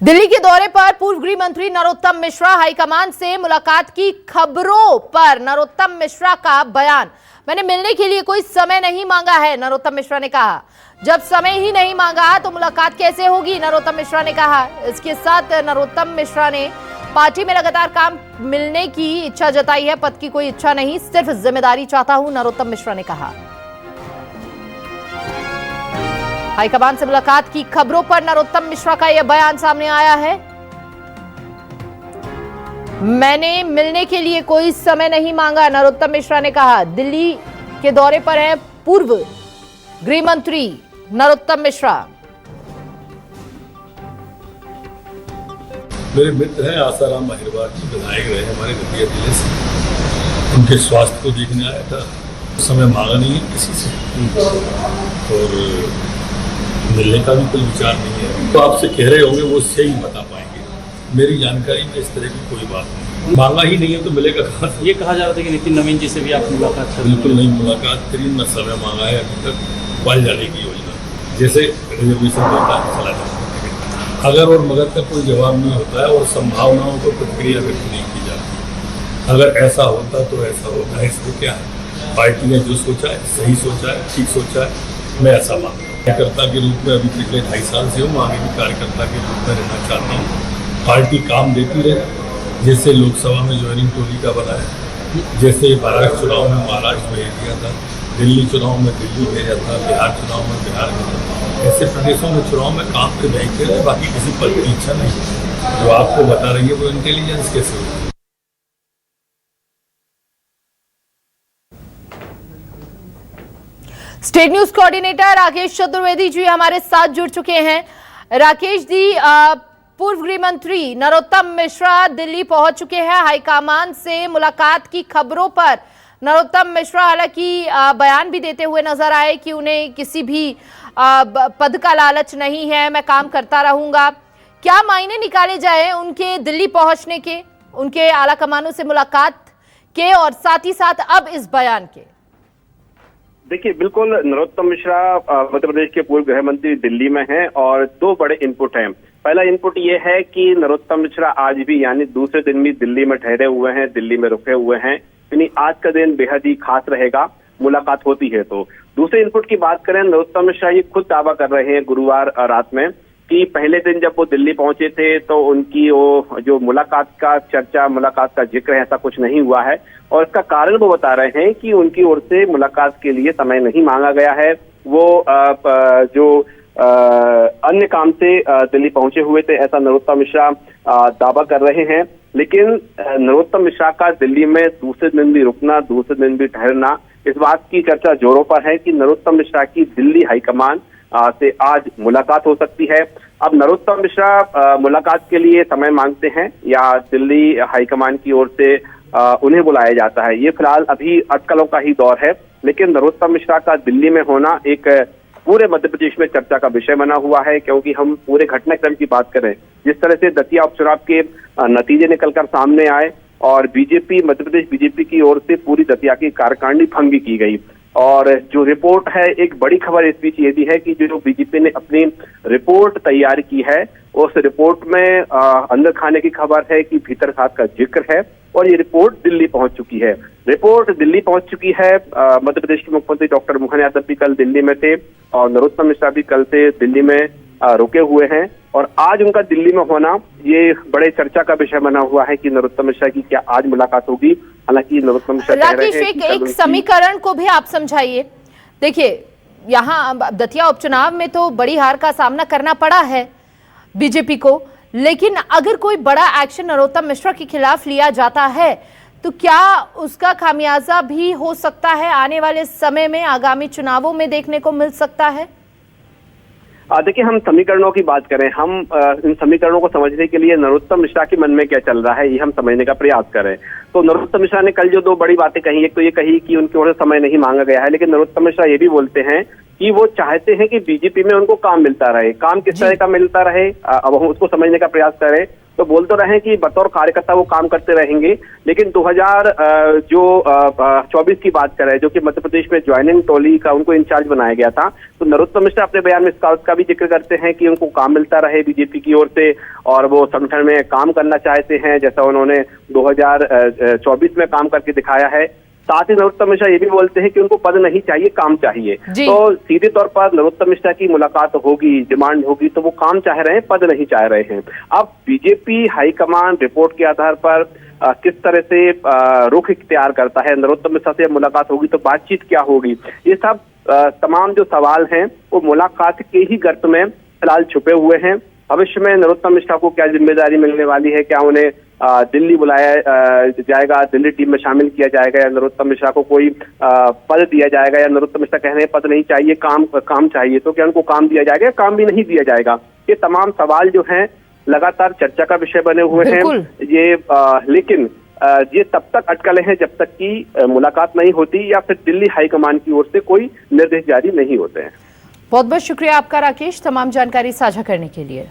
दिल्ली के दौरे पर पूर्व गृह मंत्री नरोत्तम मिश्रा, हाईकमान से मुलाकात की खबरों पर नरोत्तम मिश्रा का बयान। मैंने मिलने के लिए कोई समय नहीं मांगा है, नरोत्तम मिश्रा ने कहा। जब समय ही नहीं मांगा तो मुलाकात कैसे होगी, नरोत्तम मिश्रा ने कहा। इसके साथ नरोत्तम मिश्रा ने पार्टी में लगातार काम मिलने की इच्छा जताई है। पद की कोई इच्छा नहीं, सिर्फ जिम्मेदारी चाहता हूं, नरोत्तम मिश्रा ने कहा। हाईकमान से मुलाकात की खबरों पर नरोत्तम मिश्रा का यह बयान सामने आया है। मैंने मिलने के लिए कोई समय नहीं मांगा, नरोत्तम मिश्रा ने कहा। दिल्ली के दौरे पर हैं पूर्व गृह मंत्री नरोत्तम मिश्रा। मेरे मित्र हैं आसाराम महिरवार जी, विधायक रहे हमारे नदिया जिले से। उनके स्वास्थ्य को देखने आया था, समय मांगा नहीं है किसी से और मिलने का भी कोई विचार नहीं है। तो आपसे कह रहे होंगे वो सही बता पाएंगे। मेरी जानकारी में इस तरह की कोई बात नहीं, मांगा ही नहीं है तो मिलेगा कहाँ से। ये कहा जा रहा था कि नितिन नवीन जी से भी आप मुलाकात कर। बिल्कुल नहीं मुलाकात करी, न समय मांगा है अभी तक। पाल जाने की योजना जैसे रिजर्वेशन देता है चला जाता है, अगर और मगर का कोई जवाब नहीं होता है और संभावनाओं को प्रतिक्रिया व्यक्त नहीं की जाती। अगर ऐसा होता तो ऐसा होता है, इसमें क्या है। पार्टी ने जो सोचा है सही सोचा है, ठीक सोचा है। मैं ऐसा मानता हूँ कार्यकर्ता के रूप में, अभी पिछले 2.5 साल से हूँ, आगे भी कार्यकर्ता के रूप में रहना चाहता हूँ। पार्टी काम देती रहे, जैसे लोकसभा में ज्वाइनिंग टोली का बनाया, जैसे महाराष्ट्र चुनाव में महाराष्ट्र भेज दिया था, दिल्ली चुनाव में दिल्ली भेजा था, बिहार चुनाव में बिहार भेजा, ऐसे प्रदेशों में चुनाव में काम के भेजते रहे। बाकी किसी पद की इच्छा नहीं। जो आपको बता रही है वो इंटेलिजेंस कैसे होगी। State news coordinator Rakesh Chaturvedi ji हमारे साथ जुड़ चुके हैं। राकेश जी, पूर्व गृह मंत्री नरोत्तम मिश्रा दिल्ली पहुंच चुके हैं। हाईकमान से मुलाकात की खबरों पर नरोत्तम मिश्रा हालांकि बयान भी देते हुए नजर आए कि उन्हें किसी भी पद का लालच नहीं है, मैं काम करता रहूंगा। क्या मायने निकाले जाए उनके दिल्ली पहुंचने के, उनके आला कमानों से मुलाकात के और साथ ही साथ अब इस बयान के? देखिए, बिल्कुल नरोत्तम मिश्रा मध्य प्रदेश के पूर्व गृह मंत्री दिल्ली में हैं और दो बड़े इनपुट हैं। पहला इनपुट ये है कि नरोत्तम मिश्रा आज भी यानी दूसरे दिन भी दिल्ली में ठहरे हुए हैं, दिल्ली में रुके हुए हैं, यानी आज का दिन बेहद ही खास रहेगा मुलाकात होती है तो। दूसरे इनपुट की बात करें, नरोत्तम मिश्रा ये खुद दावा कर रहे हैं गुरुवार रात में कि पहले दिन जब वो दिल्ली पहुंचे थे तो उनकी वो जो मुलाकात का चर्चा, मुलाकात का जिक्र है, ऐसा कुछ नहीं हुआ है। और इसका कारण वो बता रहे हैं कि उनकी ओर से मुलाकात के लिए समय नहीं मांगा गया है। वो जो अन्य काम से दिल्ली पहुंचे हुए थे, ऐसा नरोत्तम मिश्रा दावा कर रहे हैं। लेकिन नरोत्तम मिश्रा का दिल्ली में दूसरे दिन भी रुकना, दूसरे दिन भी ठहरना, इस बात की चर्चा जोरों पर है कि नरोत्तम मिश्रा की दिल्ली हाईकमान से आज मुलाकात हो सकती है। अब नरोत्तम मिश्रा मुलाकात के लिए समय मांगते हैं या दिल्ली हाईकमान की ओर से उन्हें बुलाया जाता है, ये फिलहाल अभी अटकलों का ही दौर है। लेकिन नरोत्तम मिश्रा का दिल्ली में होना एक पूरे मध्य प्रदेश में चर्चा का विषय बना हुआ है, क्योंकि हम पूरे घटनाक्रम की बात करें, जिस तरह से दतिया उपचुनाव के नतीजे निकलकर सामने आए और बीजेपी, मध्य प्रदेश बीजेपी की ओर से पूरी दतिया की कार्यकारिणी भंग की गई। और जो रिपोर्ट है, एक बड़ी खबर इस बीच ये भी है कि जो बीजेपी ने अपनी रिपोर्ट तैयार की है, उस रिपोर्ट में अंदर खाने की खबर है कि भीतर खात का जिक्र है और ये रिपोर्ट दिल्ली पहुंच चुकी है। रिपोर्ट दिल्ली पहुंच चुकी है। मध्य प्रदेश के मुख्यमंत्री डॉक्टर मोहन यादव भी कल दिल्ली में थे और नरोत्तम मिश्रा भी कल से दिल्ली में रुके हुए हैं और आज उनका दिल्ली में होना ये बड़े चर्चा का विषय बना हुआ है कि नरोत्तम मिश्रा की क्या आज मुलाकात होगी। हालांकि नरोत्तम मिश्रा कह रहे हैं कि एक समीकरण को भी आप समझाइए। देखिए, यहाँ दतिया उपचुनाव में तो बड़ी हार का सामना करना पड़ा है बीजेपी को, लेकिन अगर कोई बड़ा एक्शन नरोत्तम मिश्रा के खिलाफ लिया जाता है तो क्या उसका खामियाजा भी हो सकता है, आने वाले समय में आगामी चुनावों में देखने को मिल सकता है? देखिए, हम समीकरणों की बात करें, हम इन समीकरणों को समझने के लिए नरोत्तम मिश्रा के मन में क्या चल रहा है ये हम समझने का प्रयास करें। तो नरोत्तम मिश्रा ने कल जो दो बड़ी बातें कही, एक तो ये कही कि उनकी ओर से समय नहीं मांगा गया है, लेकिन नरोत्तम मिश्रा ये भी बोलते हैं कि वो चाहते हैं कि बीजेपी में उनको काम मिलता रहे। काम किस तरह का मिलता रहे, अब हम उसको समझने का प्रयास करें तो बोल तो रहे कि बतौर कार्यकर्ता वो काम करते रहेंगे, लेकिन 2024 की बात करें, जो कि मध्य प्रदेश में ज्वाइनिंग टोली का उनको इंचार्ज बनाया गया था, तो नरोत्तम मिश्रा अपने बयान में इसका भी जिक्र करते हैं कि उनको काम मिलता रहे बीजेपी की ओर से और वो संगठन में काम करना चाहते हैं, जैसा उन्होंने 2024 में काम करके दिखाया है। साथ ही नरोत्तम मिश्रा ये भी बोलते हैं कि उनको पद नहीं चाहिए, काम चाहिए। तो सीधे तौर पर नरोत्तम मिश्रा की मुलाकात होगी, डिमांड होगी, तो वो काम चाह रहे हैं, पद नहीं चाह रहे हैं। अब बीजेपी हाईकमान रिपोर्ट के आधार पर किस तरह से रुख इख्तियार करता है, नरोत्तम मिश्रा से मुलाकात होगी तो बातचीत क्या होगी, ये सब तमाम जो सवाल हैं वो मुलाकात के ही गर्त में फिलहाल छुपे हुए हैं। भविष्य में नरोत्तम मिश्रा को क्या जिम्मेदारी मिलने वाली है, क्या उन्हें दिल्ली बुलाया जाएगा, दिल्ली टीम में शामिल किया जाएगा, या नरोत्तम मिश्रा को कोई पद दिया जाएगा, या नरोत्तम मिश्रा कह रहे हैं पद नहीं चाहिए, काम चाहिए, तो क्या उनको काम दिया जाएगा या काम भी नहीं दिया जाएगा। ये तमाम सवाल जो हैं लगातार चर्चा का विषय बने हुए हैं। ये लेकिन ये तब तक अटकलें हैं जब तक कि मुलाकात नहीं होती या फिर दिल्ली हाईकमान की ओर से कोई निर्देश जारी नहीं होते हैं। बहुत बहुत शुक्रिया आपका राकेश, तमाम जानकारी साझा करने के लिए।